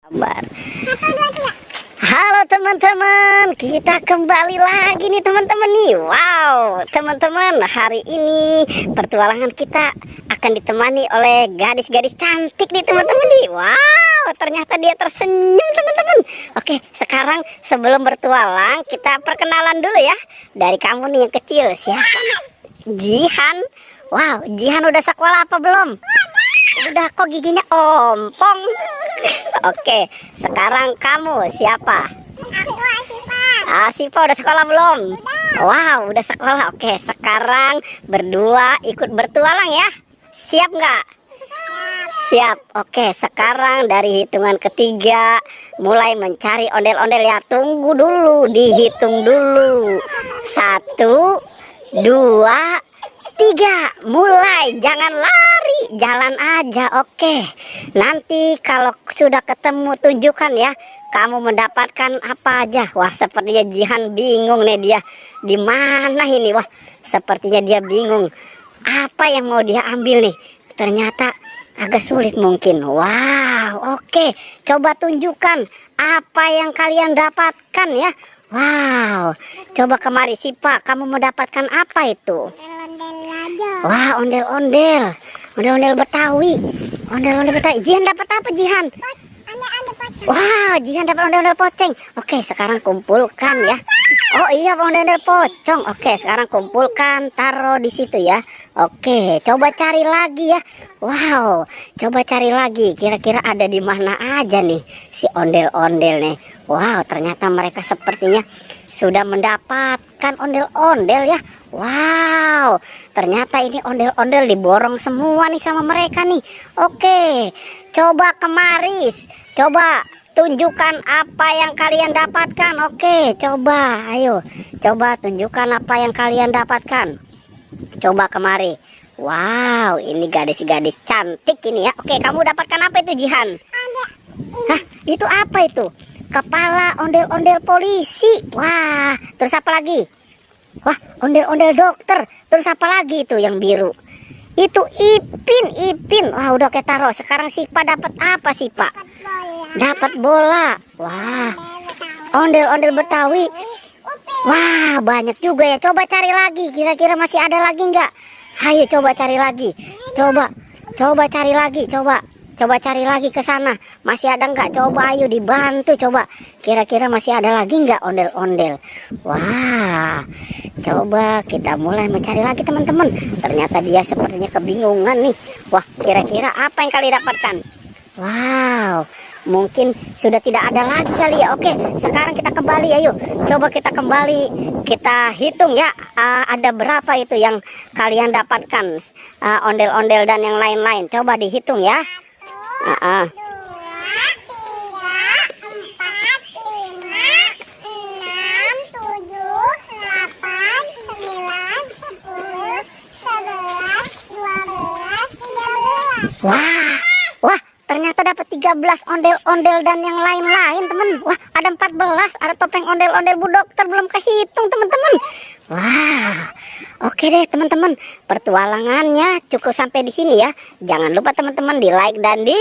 Kabar. Halo teman-teman, kita kembali lagi nih teman-teman nih. Wow, teman-teman, hari ini petualangan kita akan ditemani oleh gadis-gadis cantik nih teman-teman nih. Wow, ternyata dia tersenyum teman-teman. Oke, sekarang sebelum bertualang kita perkenalan dulu ya. Dari kamu nih yang kecil, siapa? Jihan. Wow, Jihan udah sekolah apa belum? Udah, kok giginya ompong. Oke, sekarang kamu siapa? Aku Asifa. Asifa udah sekolah belum? Wow, udah sekolah. Oke, sekarang berdua ikut bertualang ya. Siap nggak? Siap. Oke, sekarang dari hitungan ketiga mulai mencari ondel-ondel ya. Tunggu dulu, dihitung dulu. 1, 2, 3, mulai. Jangan lari, jalan aja. Oke, nanti kalau sudah ketemu tunjukkan ya, kamu mendapatkan apa aja. Wah, sepertinya Jihan bingung nih dia. Di mana ini? Wah, sepertinya dia bingung. Apa yang mau dia ambil nih? Ternyata agak sulit mungkin. Wow, oke. Coba tunjukkan apa yang kalian dapatkan ya. Wow, coba kemari Sipa, kamu mendapatkan apa itu? Ondel aja. Wah, ondel-ondel, ondel-ondel Betawi, ondel-ondel Betawi. Jihan dapat apa Jihan? Ada pocong. Wah, Jihan dapat ondel-ondel poceng. Oke, sekarang kumpulkan ya. Oh iya, ondel-ondel pocong. Oke, sekarang kumpulkan, taruh di situ ya. Oke, coba cari lagi ya. Wow, coba cari lagi. Kira-kira ada di mana aja nih si ondel-ondel nih. Wow, ternyata mereka sepertinya sudah mendapatkan ondel-ondel ya. Wow, ternyata ini ondel-ondel diborong semua nih sama mereka nih. Oke, coba kemari. Coba tunjukkan apa yang kalian dapatkan. Oke, coba, ayo. Coba tunjukkan apa yang kalian dapatkan. Coba kemari. Wow, ini gadis-gadis cantik ini ya. Oke, kamu dapatkan apa itu Jihan? Hah, itu apa itu? Kepala ondel-ondel polisi. Wah, terus apa lagi? Wah, ondel-ondel dokter. Terus apa lagi itu yang biru? Itu Ipin. Wah, udah kita taruh. Sekarang Sipa dapat apa Sipa? Dapat bola. Wah, ondel-ondel Betawi. Wah, banyak juga ya. Coba cari lagi. Kira-kira masih ada lagi nggak? Ayo coba cari lagi. Coba cari lagi. Coba cari lagi ke sana. Masih ada nggak? Coba ayo dibantu. Coba. Kira-kira masih ada lagi nggak ondel-ondel? Wah, coba kita mulai mencari lagi teman-teman. Ternyata dia sepertinya kebingungan nih. Wah, kira-kira apa yang kalian dapatkan? Wow, mungkin sudah tidak ada lagi kali ya. Oke, sekarang kita kembali. Ayo, coba kita kembali. Kita hitung ya. Ada berapa itu yang kalian dapatkan? Ondel-ondel dan yang lain-lain. Coba dihitung ya. 2, 3, 4, 5, 6, 7, 8, 9, 10, 11, 12, 13. Wah, ternyata dapat 13 ondel-ondel dan yang lain-lain, teman. Wah, ada 14, ada topeng ondel-ondel Bu Dokter belum kehitung, teman-teman. Wah, oke deh, teman-teman. Pertualangannya cukup sampai di sini ya. Jangan lupa teman-teman di like dan di